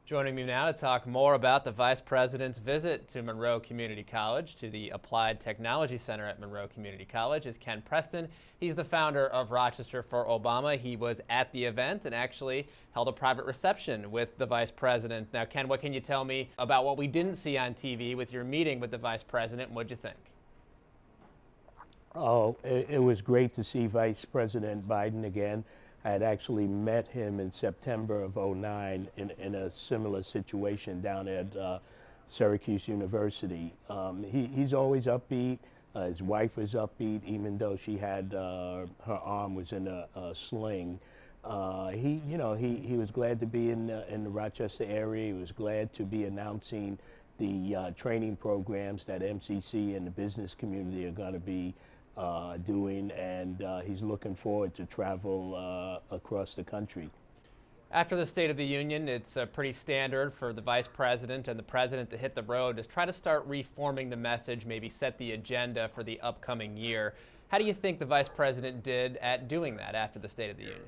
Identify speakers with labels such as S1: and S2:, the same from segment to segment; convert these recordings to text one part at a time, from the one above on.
S1: Joining me now to talk more about the Vice President's visit to Monroe Community College, to the Applied Technology Center at Monroe Community College, is Ken Preston. He's the founder of Rochester for Obama. He was at the event and actually held a private reception with the Vice President. Now, Ken, what can you tell me about what we didn't see on TV with your meeting with the Vice President? What'd you think?
S2: Oh, it was great to see Vice President Biden again. I had actually met him in September of '09 in a similar situation down at Syracuse University. He's always upbeat. His wife was upbeat, even though she had her arm was in a sling. He was glad to be in the Rochester area. He was glad to be announcing the training programs that MCC and the business community are going to be doing, and he's looking forward to travel across the country.
S1: After the State of the Union, it's pretty standard for the Vice President and the President to hit the road to try to start reforming the message, maybe set the agenda for the upcoming year. How do you think the Vice President did at doing that after the State of the Union?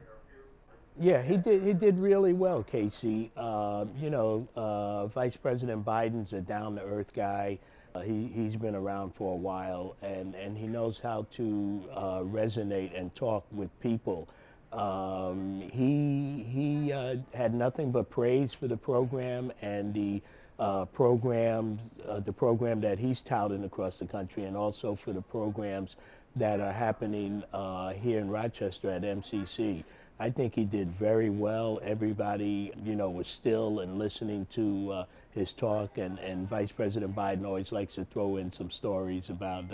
S2: Yeah, he did really well, Casey. Vice President Biden's a down-to-earth guy. He's been around for a while, and he knows how to resonate and talk with people. He had nothing but praise for the program and the program that he's touting across the country, and also for the programs that are happening here in Rochester at MCC. I think he did very well. Everybody, was still and listening to his talk, and Vice President Biden always likes to throw in some stories about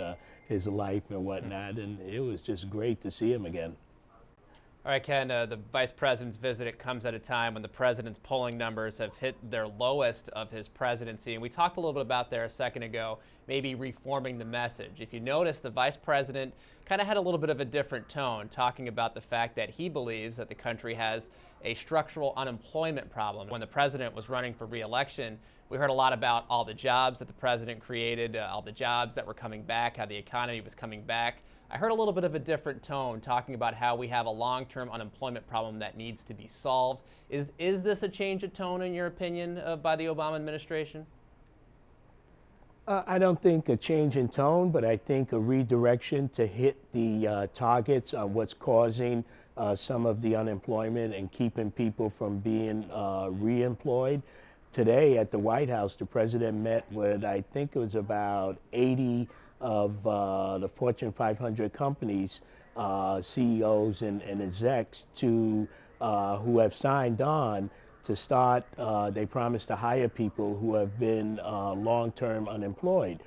S2: his life and whatnot, and it was just great to see him again.
S1: All right, Ken, the Vice President's visit, it comes at a time when the President's polling numbers have hit their lowest of his presidency. And we talked a little bit about there a second ago, maybe reforming the message. If you notice, the Vice President kind of had a little bit of a different tone, talking about the fact that he believes that the country has a structural unemployment problem. When the President was running for re-election, we heard a lot about all the jobs that the President created, all the jobs that were coming back, how the economy was coming back. I heard a little bit of a different tone talking about how we have a long-term unemployment problem that needs to be solved. Is this a change of tone, in your opinion, by the Obama administration?
S2: I don't think a change in tone, but I think a redirection to hit the targets on what's causing some of the unemployment and keeping people from being reemployed. Today at the White House, the President met with, I think it was about 80 of the Fortune 500 companies, CEOs and execs who have signed on to start. They promised to hire people who have been long-term unemployed.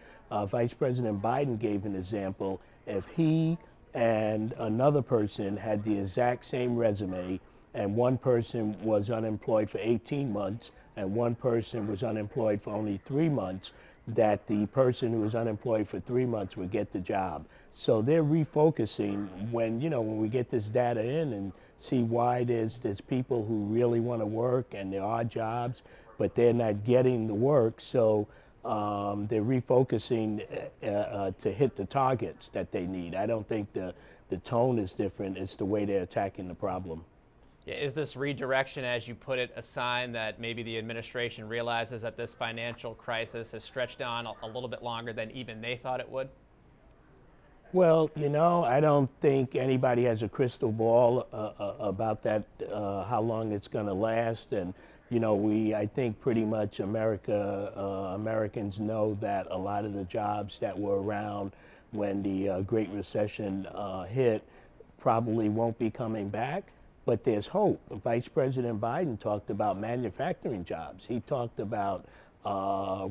S2: Vice President Biden gave an example. If he and another person had the exact same resume, and one person was unemployed for 18 months, and one person was unemployed for only 3 months, that the person who was unemployed for 3 months would get the job. So they're refocusing when we get this data in and see why there's people who really want to work and there are jobs, but they're not getting the work. So they're refocusing to hit the targets that they need. I don't think the tone is different. It's the way they're attacking the problem.
S1: Yeah, is this redirection, as you put it, a sign that maybe the administration realizes that this financial crisis has stretched on a little bit longer than even they thought it would?
S2: Well, I don't think anybody has a crystal ball about that, how long it's going to last. And, I think pretty much Americans know that a lot of the jobs that were around when the Great Recession hit probably won't be coming back. But there's hope. Vice President Biden talked about manufacturing jobs. He talked about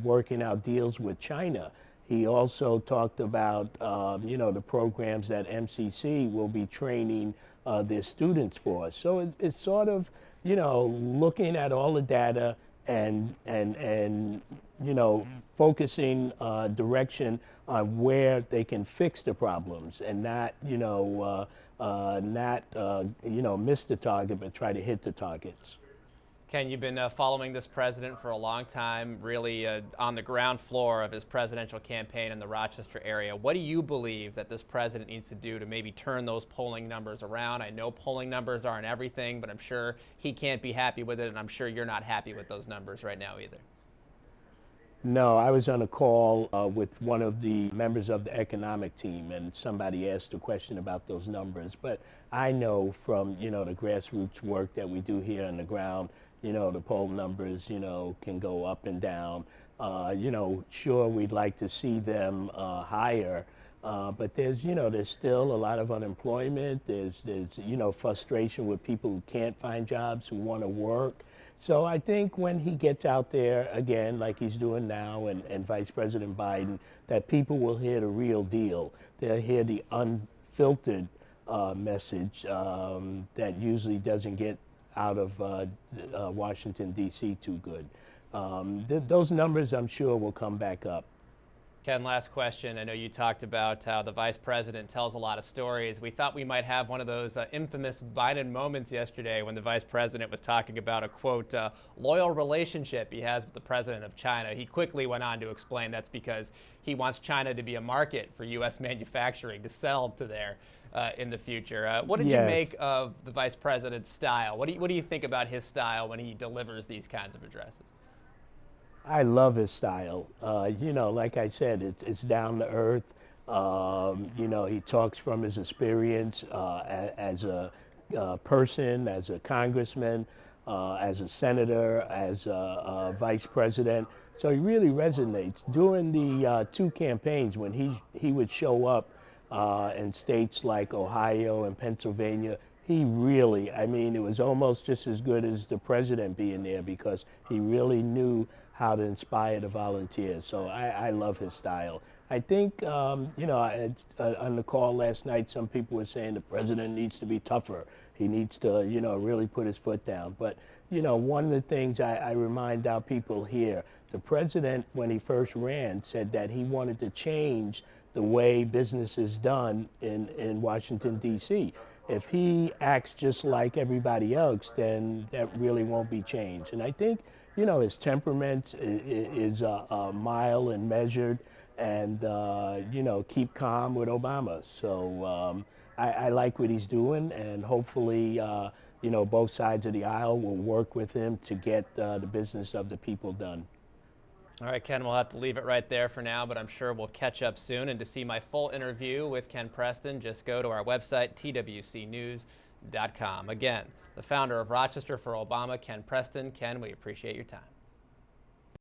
S2: working out deals with China. He also talked about, the programs that MCC will be training their students for. So it's sort of, looking at all the data and focusing direction on where they can fix the problems and not, miss the target, but try to hit the targets.
S1: Ken, you've been following this president for a long time, really on the ground floor of his presidential campaign in the Rochester area. What do you believe that this president needs to do to maybe turn those polling numbers around? I know polling numbers aren't everything, but I'm sure he can't be happy with it, and I'm sure you're not happy with those numbers right now either.
S2: No, I was on a call with one of the members of the economic team, and somebody asked a question about those numbers. But I know from, the grassroots work that we do here on the ground, the poll numbers, can go up and down. Sure, we'd like to see them higher, but there's still a lot of unemployment. There's frustration with people who can't find jobs, who want to work. So I think when he gets out there again, like he's doing now, and Vice President Biden, that people will hear the real deal. They'll hear the unfiltered message that usually doesn't get out of Washington, D.C. too good. Those numbers, I'm sure, will come back up.
S1: Ken, last question. I know you talked about how the vice president tells a lot of stories. We thought we might have one of those infamous Biden moments yesterday when the vice president was talking about a, quote, loyal relationship he has with the president of China. He quickly went on to explain that's because he wants China to be a market for U.S. manufacturing to sell to there in the future. What did you make of the vice president's style? What do you think about his style when he delivers these kinds of addresses?
S2: I love his style. Like I said, it's down to earth. He talks from his experience as a person, as a congressman, as a senator, as a vice president. So he really resonates. During the two campaigns, when he would show up in states like Ohio and Pennsylvania, he really, it was almost just as good as the president being there, because he really knew how to inspire the volunteers. So I love his style. I think, on the call last night, some people were saying the president needs to be tougher. He needs to, really put his foot down. But, one of the things I remind our people here, the president, when he first ran, said that he wanted to change the way business is done in Washington, D.C. If he acts just like everybody else, then that really won't be changed. And I think, his temperament is mild and measured, and, keep calm with Obama. So I like what he's doing, and hopefully, both sides of the aisle will work with him to get the business of the people done.
S1: All right, Ken, we'll have to leave it right there for now, but I'm sure we'll catch up soon. And to see my full interview with Ken Preston, just go to our website, twcnews.com. Again, the founder of Rochester for Obama, Ken Preston. Ken, we appreciate your time.